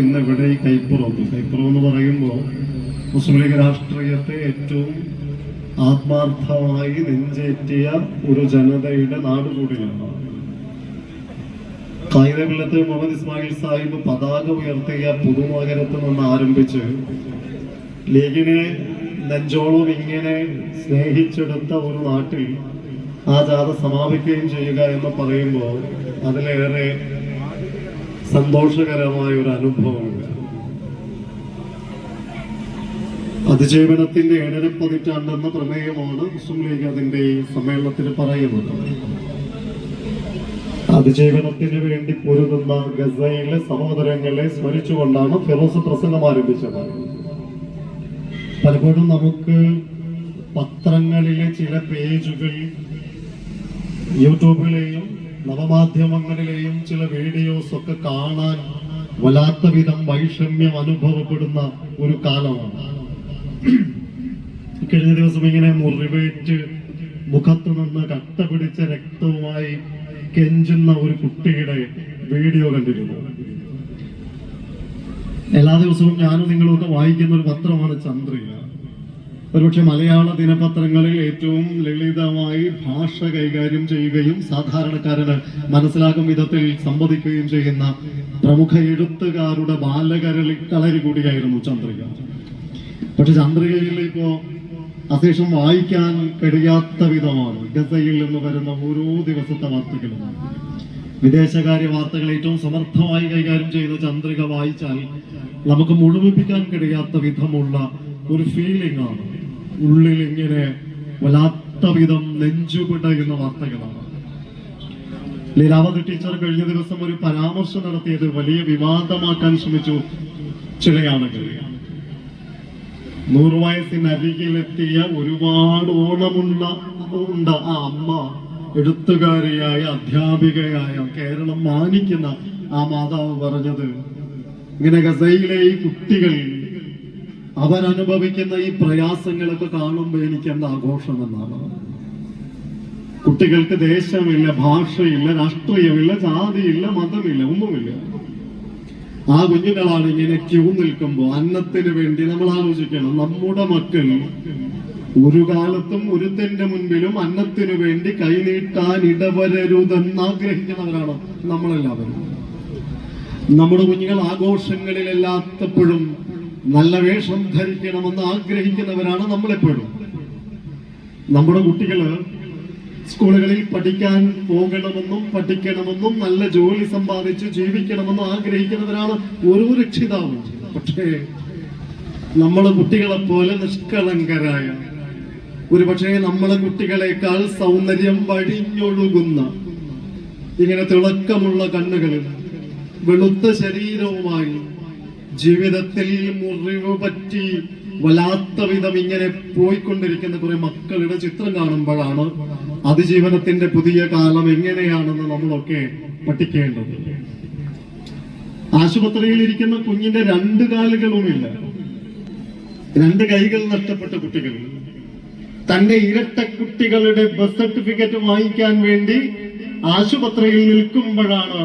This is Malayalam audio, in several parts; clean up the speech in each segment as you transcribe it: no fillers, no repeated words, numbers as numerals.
ഇന്നിവിടെ ഈ കൈപ്പുറത്ത് എന്ന് പറയുമ്പോൾ മുസ്ലിം ലീഗ് രാഷ്ട്രീയത്തെ ഏറ്റവും ആത്മാർത്ഥമായി നെഞ്ചേറ്റിയ ഒരു ജനതയുടെ നാട് കൂടിയാണ്. കായികമില്ലത്ത് മുഹമ്മദ് ഇസ്മായിൽ സാഹിബ് പതാക ഉയർത്തിയ പുതുനഗരത്ത് നിന്ന് ആരംഭിച്ച് ലീഗിനെ നെഞ്ചോളം ഇങ്ങനെ സ്നേഹിച്ചെടുത്ത ഒരു നാട്ടിൽ ആ ജാഥ സമാപിക്കുകയും ചെയ്യുക എന്ന് പറയുമ്പോൾ അതിലേറെ സന്തോഷകരമായ ഒരു അനുഭവമുണ്ട്. അതിജീവനത്തിന്റെ 7ാം പതിറ്റാണ്ടെന്ന പ്രമേയമാണ് മുസ്ലിം ലീഗ് അതിന്റെ ഈ സമ്മേളനത്തിൽ പറയുന്നത്. അതിജീവനത്തിന് വേണ്ടി പൊരുതുന്ന ഗസയിലെ സഹോദരങ്ങളെ സ്മരിച്ചുകൊണ്ടാണ് ഫിറോസ് പ്രസംഗം ആരംഭിച്ചത്. പലപ്പോഴും നമുക്ക് പത്രങ്ങളിലെ ചില പേജുകൾ, യൂട്യൂബിലെയും നവമാധ്യമങ്ങളിലെയും ചില വീഡിയോസ് ഒക്കെ കാണാൻ വല്ലാത്ത വിധം വൈഷമ്യം അനുഭവപ്പെടുന്ന ഒരു കാലമാണ്. കഴിഞ്ഞ ദിവസം ഇങ്ങനെ മുറിവേറ്റ് മുഖത്തു നിന്ന് കട്ട പിടിച്ച രക്തവുമായി കെഞ്ചുന്ന ഒരു കുട്ടിയുടെ വീഡിയോ കണ്ടിരുന്നു. എല്ലാ ദിവസവും ഞാനും നിങ്ങളൊക്കെ വായിക്കുന്ന ഒരു പത്രമാണ് ചന്ദ്രിക. ഒരുപക്ഷെ മലയാള ദിനപത്രങ്ങളിൽ ഏറ്റവും ലളിതമായി ഭാഷ കൈകാര്യം ചെയ്യുകയും സാധാരണക്കാരന് മനസ്സിലാക്കും വിധത്തിൽ സംവദിക്കുകയും ചെയ്യുന്ന പ്രമുഖ എഴുത്തുകാരുടെ ബാലകളരി കൂടിയായിരുന്നു ചന്ദ്രിക. പക്ഷെ ചന്ദ്രികയിൽ ഇപ്പോ അശേഷം വായിക്കാൻ കഴിയാത്ത വിധമാണ് ഗസയിൽ നിന്ന് വരുന്ന ഓരോ ദിവസത്തെ വാർത്തകളും. വിദേശകാര്യ വാർത്തകൾ ഏറ്റവും സമർത്ഥമായി കൈകാര്യം ചെയ്യുന്ന ചന്ദ്രിക വായിച്ചാൽ നമുക്ക് മുഴുമിപ്പിക്കാൻ കഴിയാത്ത വിധമുള്ള ഒരു ഫീലിംഗ് ആണ്. ഉള്ളിൽ ഇങ്ങനെ വല്ലാത്ത വിധം നെഞ്ചുപിടയുന്ന വാർത്തകളാണ്. ലീലാവതി ടീച്ചർ കഴിഞ്ഞ ദിവസം ഒരു പരാമർശം നടത്തിയത് വലിയ വിവാദമാക്കാൻ ശ്രമിച്ചു ചില ആളുകൾ. 100 വയസ്സിനരികിലെത്തിയ ഒരുപാട് ഓണമുണ്ട ആ അമ്മ, എഴുത്തുകാരിയായ അധ്യാപികയായ കേരളം മാനിക്കുന്ന ആ മാതാവ് പറഞ്ഞത്, ഇങ്ങനെ ഗസയിലെ ഈ കുട്ടികൾ അവരനുഭവിക്കുന്ന ഈ പ്രയാസങ്ങളൊക്കെ കാണുമ്പോൾ എനിക്ക് എന്താ ആഘോഷമെന്നാണ്. കുട്ടികൾക്ക് ദേശമില്ല, ഭാഷയില്ല, രാഷ്ട്രീയമില്ല, ജാതിയില്ല, മതമില്ല, ഒന്നുമില്ല. ആ കുഞ്ഞുങ്ങളാണ് ഇങ്ങനെ ക്യൂ നിൽക്കുമ്പോൾ അന്നത്തിന് വേണ്ടി നമ്മൾ ആലോചിക്കണം. നമ്മുടെ മക്കൾ ഒരു കാലത്തും ഒരുത്തന്റെ മുൻപിലും അന്നത്തിനു വേണ്ടി കൈനീട്ടാൻ ഇടവരരുതെന്ന് ആഗ്രഹിക്കുന്നവരാണ് നമ്മളെല്ലാവരും. നമ്മുടെ കുഞ്ഞുങ്ങൾ ആഘോഷങ്ങളിലെല്ലാത്തപ്പോഴും നല്ല വേഷം ധരിക്കണമെന്ന് ആഗ്രഹിക്കുന്നവരാണ് നമ്മളെപ്പോഴും. നമ്മുടെ കുട്ടികള് സ്കൂളുകളിൽ പഠിക്കാൻ പോകണമെന്നും പഠിക്കണമെന്നും നല്ല ജോലി സമ്പാദിച്ച് ജീവിക്കണമെന്നും ആഗ്രഹിക്കുന്നവരാണ് ഓരോ രക്ഷിതാവും. പക്ഷേ നമ്മളെ കുട്ടികളെ പോലെ നിഷ്കളങ്കരായ, ഒരുപക്ഷെ നമ്മളെ കുട്ടികളെക്കാൾ സൗന്ദര്യം വഴിഞ്ഞൊഴുകുന്ന, ഇങ്ങനെ തിളക്കമുള്ള കണ്ണുകളിൽ വെളുത്ത ശരീരവുമായി ജീവിതത്തിൽ മുറിവ് പറ്റി വല്ലാത്ത വിധം ഇങ്ങനെ പോയിക്കൊണ്ടിരിക്കുന്ന കുറെ മക്കളുടെ ചിത്രം കാണുമ്പോഴാണ് അതിജീവനത്തിന്റെ പുതിയ കാലം എങ്ങനെയാണെന്ന് നമ്മളൊക്കെ പഠിക്കേണ്ടത്. ആശുപത്രിയിൽ ഇരിക്കുന്ന കുഞ്ഞിന്റെ 2 കാലുകളുമില്ല, 2 കൈകൾ നഷ്ടപ്പെട്ട കുട്ടികൾ തന്റെ ഇരട്ട കുട്ടികളുടെ ബർത്ത് സർട്ടിഫിക്കറ്റ് വാങ്ങിക്കാൻ വേണ്ടി ആശുപത്രിയിൽ നിൽക്കുമ്പോഴാണ്,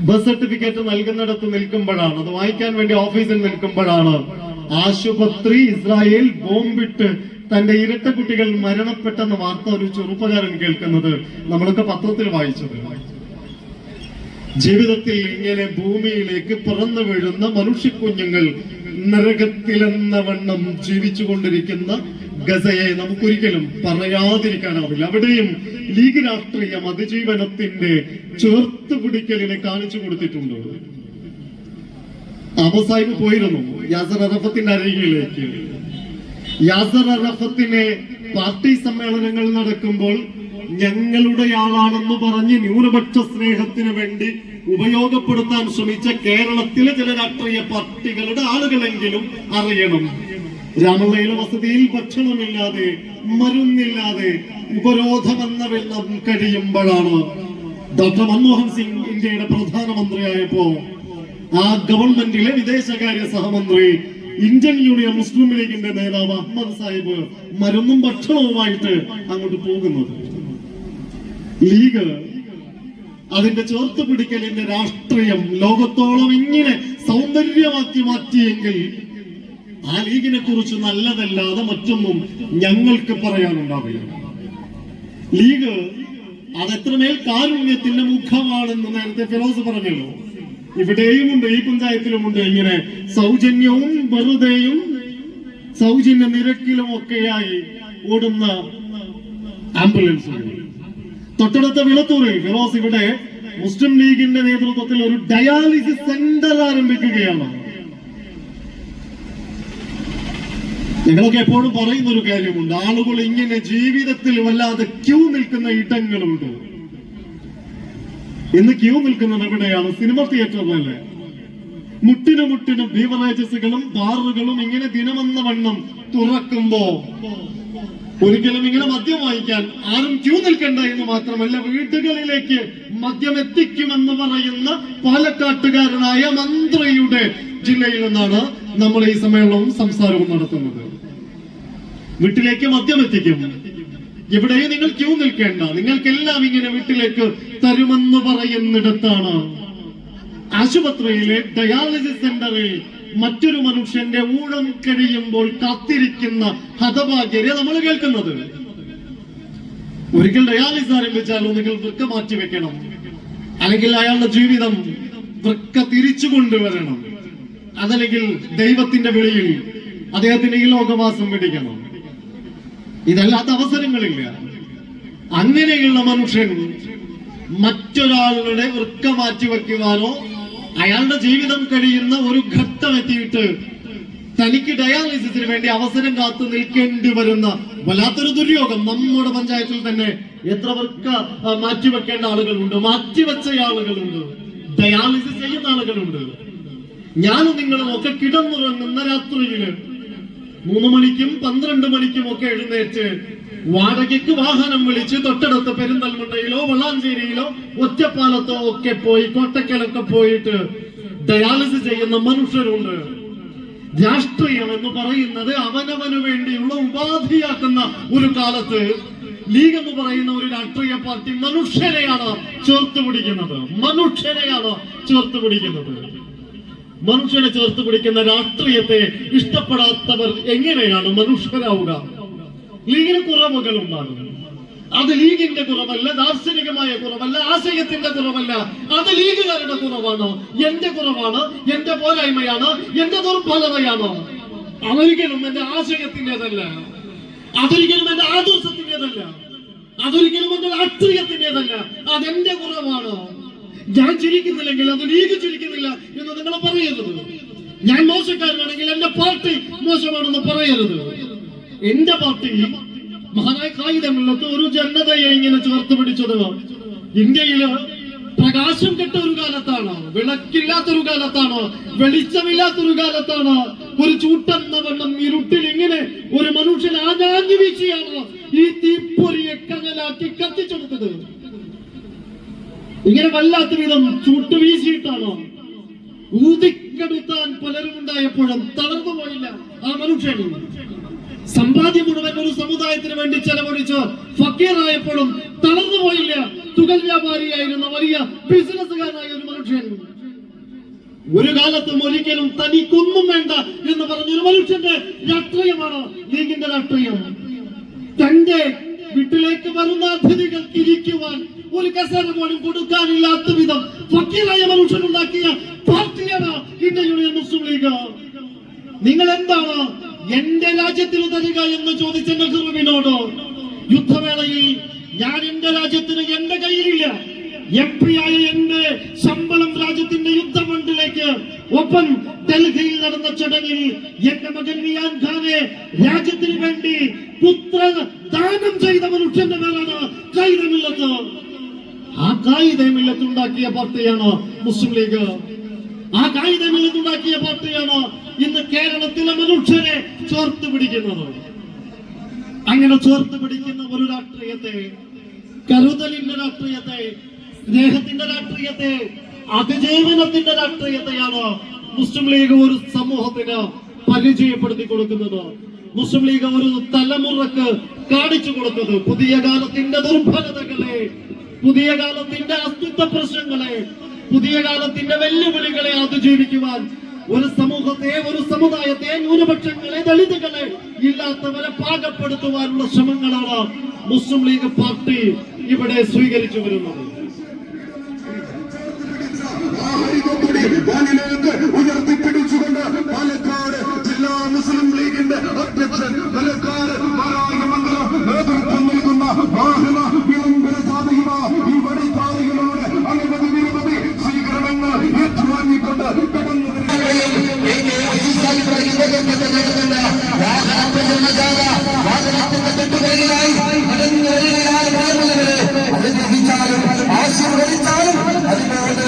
ബർത്ത് സർട്ടിഫിക്കറ്റ് നൽകുന്നിടത്ത് നിൽക്കുമ്പോഴാണ്, അത് വാങ്ങിക്കാൻ വേണ്ടി ഓഫീസിൽ നിൽക്കുമ്പോഴാണ് ആശുപത്രി ഇസ്രായേൽ ബോംബിട്ട് തന്റെ ഇരട്ട കുട്ടികൾ മരണപ്പെട്ടെന്ന വാർത്ത ഒരു ചെറുപ്പക്കാരൻ കേൾക്കുന്നത് നമ്മളൊക്കെ പത്രത്തിൽ വായിച്ചത്. ജീവിതത്തിൽ ഇങ്ങനെ ഭൂമിയിലേക്ക് പിറന്നു വീഴുന്ന മനുഷ്യക്കുഞ്ഞുങ്ങൾ നരകത്തിലെന്ന വണ്ണം ജീവിച്ചുകൊണ്ടിരിക്കുന്ന ഗസയെ നമുക്കൊരിക്കലും പറയാതിരിക്കാനാവില്ല. അവിടെയും ലീഗ് രാഷ്ട്രീയം അതിജീവനത്തിന്റെ ചേർത്തുപിടിക്കലിനെ കാണിച്ചു കൊടുത്തിട്ടുണ്ട്. അബുസാഹിബ് പോയിരുന്നു യാസർ അറഫത്തിന്റെ അരികിലേക്ക്. യാസർ അറഫത്തിനെ പാർട്ടി സമ്മേളനങ്ങൾ നടക്കുമ്പോൾ ഞങ്ങളുടെ ആളാണെന്ന് പറഞ്ഞ് ന്യൂനപക്ഷ സ്നേഹത്തിന് വേണ്ടി ഉപയോഗപ്പെടുത്താൻ ശ്രമിച്ച കേരളത്തിലെ ചില രാഷ്ട്രീയ പാർട്ടികളുടെ ആളുകളെങ്കിലും അറിയണം, രാമലയിലെ വസതിയിൽ ഭക്ഷണമില്ലാതെ, മരുന്നില്ലാതെ, ഉപരോധമെന്ന വെള്ളം കഴിയുമ്പോഴാണ് ഡോക്ടർ മൻമോഹൻ സിംഗ് ഇന്ത്യയുടെ പ്രധാനമന്ത്രിയായപ്പോ ആ ഗവൺമെന്റിലെ വിദേശകാര്യ സഹമന്ത്രി, ഇന്ത്യൻ യൂണിയൻ മുസ്ലിം ലീഗിന്റെ നേതാവ് അഹമ്മദ് സാഹിബ് മരുന്നും ഭക്ഷണവുമായിട്ട് അങ്ങോട്ട് പോകുന്നത്. ലീഗ് അതിന്റെ ചേർത്ത് പിടിക്കലിന്റെ രാഷ്ട്രീയം ലോകത്തോളം ഇങ്ങനെ സൗന്ദര്യമാക്കി മാറ്റിയെങ്കിൽ ആ ലീഗിനെ കുറിച്ച് നല്ലതല്ലാതെ മറ്റൊന്നും ഞങ്ങൾക്ക് പറയാനുണ്ടാവില്ല. ലീഗ് അതെത്രമേൽ കാരുണ്യത്തിന്റെ മുഖമാണെന്ന് നേരത്തെ ഫിറോസ് പറഞ്ഞല്ലോ. ഇവിടെയുമുണ്ട്, ഈ പഞ്ചായത്തിലുമുണ്ട് ഇങ്ങനെ സൗജന്യവും വെറുതെയും സൗജന്യ നിരക്കിലും ഒക്കെയായി ഓടുന്ന ആംബുലൻസുകൾ. തൊട്ടടുത്ത വിളത്തൂരിൽ ഫിറോസ് ഇവിടെ മുസ്ലിം ലീഗിന്റെ നേതൃത്വത്തിൽ ഒരു ഡയാലിസിസ് സെന്റർ ആരംഭിക്കുകയാണ്. ഞങ്ങളൊക്കെ എപ്പോഴും പറയുന്ന ഒരു കാര്യമുണ്ട്, ആളുകൾ ഇങ്ങനെ ജീവിതത്തിൽ വല്ലാതെ ക്യൂ നിൽക്കുന്ന ഇടങ്ങളുണ്ട്. ഇന്ന് ക്യൂ നിൽക്കുന്നത് എവിടെയാണ്? സിനിമ തിയേറ്ററിലല്ലേ? മുട്ടിനും ബീവറേജസുകളും ബാറുകളും ഇങ്ങനെ ദിനമെന്ന വണ്ണം തുറക്കുമ്പോ ഒരിക്കലും ഇങ്ങനെ മദ്യം വാങ്ങിക്കാൻ ആരും ക്യൂ നിൽക്കണ്ട എന്ന് മാത്രമല്ല, വീടുകളിലേക്ക് മദ്യം എത്തിക്കുമെന്ന് പറയുന്ന പാലക്കാട്ടുകാരനായ മന്ത്രിയുടെ ജില്ലയിൽ നിന്നാണ് നമ്മൾ ഈ സമ്മേളനവും സംസാരവും നടത്തുന്നത്. വീട്ടിലേക്ക് മദ്യം എത്തിക്കും. എവിടെയും നിങ്ങൾ ക്യൂ നിൽക്കേണ്ട, നിങ്ങൾക്കെല്ലാം ഇങ്ങനെ വീട്ടിലേക്ക് തരുമെന്ന് പറയുന്നിടത്താണ് ആശുപത്രിയിലെ ഡയാലിസിസ് സെന്ററിൽ മറ്റൊരു മനുഷ്യന്റെ ഊഴം കഴിയുമ്പോൾ കാത്തിരിക്കുന്ന ഹതഭാഗ്യരെ നമ്മൾ കേൾക്കുന്നത്. ഒരിക്കൽ ഡയാലിസിസ് ആരംഭിച്ചാൽ ഒന്നുകിൽ വൃക്ക മാറ്റിവെക്കണം, അല്ലെങ്കിൽ അയാളുടെ ജീവിതം വൃക്ക തിരിച്ചു കൊണ്ടുവരണം, അതല്ലെങ്കിൽ ദൈവത്തിന്റെ വിളിയിൽ അദ്ദേഹത്തിന്റെ ഈ ലോകവാസം പിടിക്കണം. ഇതല്ലാത്ത അവസരങ്ങളില്ല. അങ്ങനെയുള്ള മനുഷ്യൻ മറ്റൊരാളുടെ വൃക്ക മാറ്റിവെക്കുവാനോ അയാളുടെ ജീവിതം കഴിയുന്ന ഒരു ഘട്ടം എത്തിയിട്ട് തനിക്ക് ഡയാലിസിസിന് വേണ്ടി അവസരം കാത്തു നിൽക്കേണ്ടി വരുന്ന വല്ലാത്തൊരു ദുര്യോഗം. നമ്മുടെ പഞ്ചായത്തിൽ തന്നെ എത്ര വൃക്ക മാറ്റിവെക്കേണ്ട ആളുകളുണ്ട്, മാറ്റിവെച്ച ആളുകളുണ്ട്, ഡയാലിസിസ് ചെയ്യുന്ന ആളുകളുണ്ട്. ഞാനും നിങ്ങളും ഒക്കെ കിടന്നുറങ്ങുന്ന രാത്രിയില് 3 മണിക്കും 12 മണിക്കും ഒക്കെ എഴുന്നേറ്റ് വാടകയ്ക്ക് വാഹനം വിളിച്ച് തൊട്ടടുത്ത പെരിന്തൽമണ്ണയിലോ വളാഞ്ചേരിയിലോ ഒറ്റപ്പാലത്തോ ഒക്കെ പോയി, കോട്ടക്കലൊക്കെ പോയിട്ട് ഡയാലിസിസ് ചെയ്യുന്ന മനുഷ്യരുണ്ട്. രാഷ്ട്രീയം എന്ന് പറയുന്നത് അവനവന് വേണ്ടിയുള്ള ഉപാധിയാക്കുന്ന ഒരു കാലത്ത് ലീഗ് എന്ന് പറയുന്ന ഒരു രാഷ്ട്രീയ പാർട്ടി മനുഷ്യരെയാണ് ചേർത്ത് പിടിക്കുന്നത്. മനുഷ്യനെ ചേർത്ത് പിടിക്കുന്ന രാഷ്ട്രീയത്തെ ഇഷ്ടപ്പെടാത്തവർ എങ്ങനെയാണ് മനുഷ്യരാവുക? ലീഗിന് കുറവുകൾ ഉണ്ടാകും. അത് ലീഗിന്റെ കുറവല്ല, ദാർശനികമായ കുറവല്ല, ആശയത്തിന്റെ കുറവല്ല, അത് ലീഗുകാരുടെ കുറവാണ്, എന്റെ കുറവാണ്, എന്റെ പോരായ്മയാണ്, എന്റെ ദുർബലതയാണ്. അതൊരിക്കലും എന്റെ ആശയത്തിന്റേതല്ല, അതൊരിക്കലും എന്റെ ആദർശത്തിന്റേതല്ല, അതൊരിക്കലും എന്റെ രാഷ്ട്രീയത്തിന്റേതല്ല, അതെന്റെ കുറവാണ്. ഞാൻ ചിരിക്കുന്നില്ലെങ്കിൽ അത് ലീഗ് ചിരിക്കുന്നില്ല എന്ന് നിങ്ങൾ പറയരുത്. ഞാൻ മോശക്കാരനാണെങ്കിൽ എന്റെ പാർട്ടി മോശമാണെന്ന് പറയരുത്. എന്റെ പാർട്ടി മഹാനായ കായികമില്ലത്ത് ഒരു ജനതയെ ഇങ്ങനെ ചേർത്ത് പിടിച്ചത് ഇന്ത്യയില് പ്രകാശം കെട്ട ഒരു കാലത്താണ്, വിളക്കില്ലാത്തൊരു കാലത്താണ്, വെളിച്ചമില്ലാത്തൊരു കാലത്താണ്. ഒരു ചൂട്ടെന്ന വെള്ളം ഇരുട്ടിൽ ഇങ്ങനെ ഒരു മനുഷ്യൻ ആഞ്ഞാഞ്ഞു വീശിയാണ് ഈ തീപ്പൊരിയെ കനലാക്കി കത്തിച്ചെടുത്തത്. ഇങ്ങനെ വല്ലാത്ത വിധം ചൂട്ട് വീശിയിട്ടാണ് ഊതിക്കെടുത്താൻ പലരും ഉണ്ടായപ്പോഴും തളർന്നു പോയില്ല ആ മനുഷ്യൻ. സമ്പാദ്യം മുഴുവൻ ഒരു സമുദായത്തിന് വേണ്ടി ചെലവഴിച്ച് ഫക്കീറായപ്പോഴും തളർന്നു പോയില്ല. തുകൽ വ്യാപാരിയായിരുന്ന വലിയ ബിസിനസ്സുകാരനായ ഒരു മനുഷ്യൻ. ഒരു കാലത്തും ഒരിക്കലും തനിക്കൊന്നും വേണ്ട എന്ന് പറഞ്ഞൊരു മനുഷ്യന്റെ രാഷ്ട്രീയമാണ് ലീഗിന്റെ രാഷ്ട്രീയം. തന്റെ വീട്ടിലേക്ക് വരുന്ന അതിഥികൾക്ക് ഇരിക്കുവാൻ ഒരു കസേര പോലും കൊടുക്കാനില്ലാത്ത വിധം ഫക്കീറായ മനുഷ്യനുണ്ടാക്കിയ പാർട്ടിയാണ് ഇന്ത്യൻ യൂണിയൻ മുസ്ലിം ലീഗ്. നിങ്ങൾ എന്താണ് എന്റെ രാജ്യത്തിന് തരിക എന്ന് ചോദിച്ച നെഹ്റുവിനോട് യുദ്ധവേളയിൽ ഞാൻ എന്റെ രാജ്യത്തിന് എന്റെ കയ്യിലില്ല, MP ആയ എന്റെ ശമ്പളം രാജ്യത്തിന്റെ യുദ്ധഫണ്ടിലേക്ക്, ഒപ്പം ഡൽഹിയിൽ നടന്ന ചടങ്ങിൽ എന്റെ മകൻ റിയാൻ ഖാനെ രാജ്യത്തിന് വേണ്ടി പുത്ര ദാനം ചെയ്ത മനുഷ്യന്റെ പേരാണ് കായികമില്ലത്ത്. ആ കായികമില്ലത്ത് ഉണ്ടാക്കിയ പാർട്ടിയാണ് മുസ്ലിം ലീഗ്. ആ കായികമില്ലത്ത് ഉണ്ടാക്കിയ പാർട്ടിയാണ് ഇന്ന് കേരളത്തിലെ മനുഷ്യരെ ചേർത്ത് പിടിക്കുന്നത്. അങ്ങനെ ചേർത്ത് പിടിക്കുന്ന ഒരു രാഷ്ട്രീയത്തെ, കരുതലിന്റെ രാഷ്ട്രീയത്തെ, സ്നേഹത്തിന്റെ രാഷ്ട്രീയത്തെ, അതിജീവനത്തിന്റെ രാഷ്ട്രീയത്തെയാണ് മുസ്ലിം ലീഗ് ഒരു സമൂഹത്തിന് പരിചയപ്പെടുത്തി കൊടുക്കുന്നത്. മുസ്ലിം ലീഗ് ഒരു തലമുറക്ക് കാണിച്ചു കൊടുത്തത് പുതിയ കാലത്തിന്റെ ദുർബലതകളെ പുതിയ കാലത്തിന്റെ അസ്തിത്വ പ്രശ്നങ്ങളെ, പുതിയ കാലത്തിന്റെ വെല്ലുവിളികളെ അതിജീവിക്കുവാൻ ഒരു സമൂഹത്തെ, ഒരു സമുദായത്തെ, ന്യൂനപക്ഷങ്ങളെ, ദളിതുകളെ, ഇല്ലാത്തവരെ പാകപ്പെടുത്തുവാനുള്ള ശ്രമങ്ങളാണ് മുസ്ലിം ലീഗ് പാർട്ടി ഇവിടെ സ്വീകരിച്ചു വരുന്നത്. ഉയർത്തിപ്പിടിച്ചുകൊണ്ട് പാലക്കാട് ജില്ലാ മുസ്ലിം ലീഗിന്റെ അധ്യക്ഷൻ പാലക്കാട് മംഗലം നേതൃത്വം നൽകുന്ന വാഹന വിളംബര ജാഥയുമ ഈ വഴിപാതയിലൂടെ അനവധി നിരവധി സ്വീകരണങ്ങൾ ഏറ്റുവാങ്ങിക്കൊണ്ട് കടന്നു വാഹനത്തിന്റെ തൊട്ടുപുറകിലായി കടന്നു വരികയാണ്. ആശീർവദിച്ചാലും അതിനോട്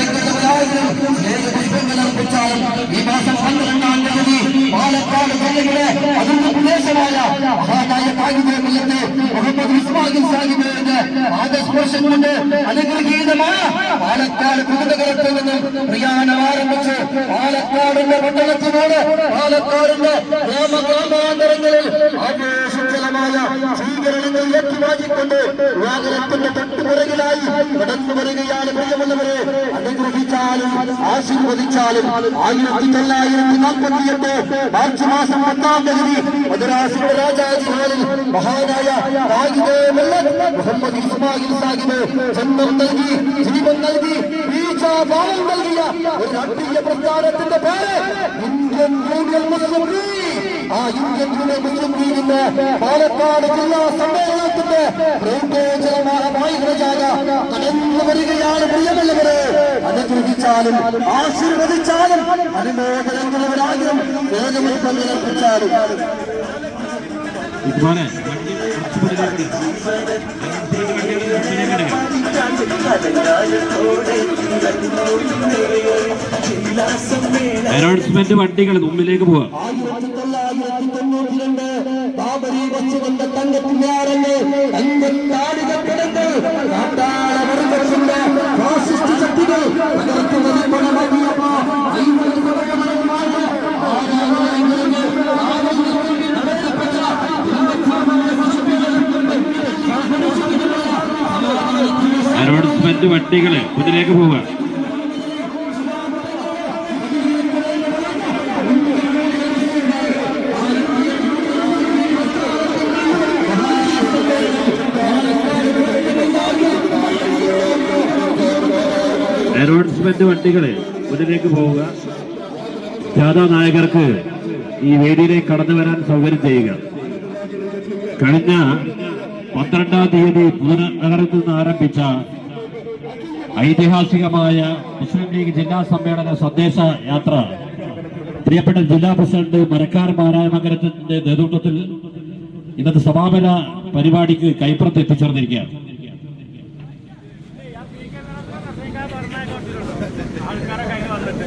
ഈ മാസം 12-ാം തീയതി പാലക്കാട് ജില്ലയിലെ അതിർത്തി പ്രദേശമായ മഹാനായ കായികത്തെ മുഹമ്മദ് ഇസ്മായിൽ സാഹിബിന്റെ ആദസ്പർശം കൊണ്ട് അനുഗ്രഹീതമായ പാലക്കാട് കുടുംബകരത്തിൽ നിന്നും പ്രയാണം ആരംഭിച്ച് പാലക്കാടിന്റെ പട്ടണത്തിനോട് പാലക്കാടിന്റെ ഗ്രാമഗ്രാമാന്തരങ്ങളിൽ ആഘോഷജലമായ സ്വീകരണങ്ങൾ ഏറ്റുവാങ്ങിക്കൊണ്ട് വാഹനത്തിന്റെ തൊട്ടുപിറകിലായി കടന്നു വരികയാണ്. പ്രിയമുള്ളവരെ, അനുഗ്രഹിച്ചാലും ആശീർവദിച്ചാലും 1948 മാർച്ച് മാസം 10-ാം തീയതി മദ്രാസിന്റെ രാജാജി ഹാളിൽ മഹാനായ മുഹമ്മദ് ഇസ്മായിൽ സാഹിബ് ജന്മം നൽകി, ജീവൻ നൽകി, ബീജാഭാവം നൽകിയ ഒരു രാഷ്ട്രീയ പ്രസ്ഥാനത്തിന്റെ പേര് ഇന്ത്യൻ യൂണിയൻ മുസ്ലിം ലീഗ്. ആ ഇന്ത്യൻ യൂണിയൻ മുസ്ലിം ലീഗിന്റെ പാലക്കാട് ജില്ലാ സമ്മേളനത്തിന്റെ പ്രോജനമായ ജാഥ കടന്നു വരികയാണ്. പ്രിയമുള്ളവരെ, അനുഗ്രഹിച്ചാലും ആശീർവദിച്ചാലും അനുമോദനങ്ങളവരാഗ്രഹം വേഗമായി പങ്കെടുപ്പിച്ചാലും അനൗൺസ്മെന്റ് വണ്ടികൾ മുമ്പിലേക്ക് പോവാം. 1992 ബാബരി വച്ചുകൊണ്ട് തങ്കത്തിനാരങ്ങ് തങ്കത്താടികൾ കിടന്ന് കാട്ടാളവർഗത്തിന്റെ ഫാസിസ്റ്റ് ശക്തികൾ തകർത്തുന്നത് പണമാക്കിയപ്പോ അനൗൺസ്മെന്റ് വണ്ടികള് മുന്നിലേക്ക് പോവുക. അനൗൺസ്മെന്റ് വണ്ടികള് മുന്നിലേക്ക് പോവുക. ജാഥാ നായകർക്ക് ഈ വേദിയിലേക്ക് കടന്നു വരാൻ സൗകര്യം ചെയ്യുക. കഴിഞ്ഞ 12-ാം തീയതി പുതുനഗരത്തിൽ നിന്ന് ആരംഭിച്ച ഐതിഹാസികമായ മുസ്ലിം ലീഗ് ജില്ലാ സമ്മേളന സന്ദേശ യാത്ര പ്രിയപ്പെട്ട ജില്ലാ പ്രസിഡന്റ് മരക്കാർ മാരായമംഗലത്തിന്റെ നേതൃത്വത്തിൽ ഇന്നത്തെ സമാപന പരിപാടിക്ക് കൈപ്പുറത്ത് എത്തിച്ചേർന്നിരിക്കുകയാണ്. ആൾക്കാരൊക്കെ വന്നിട്ട്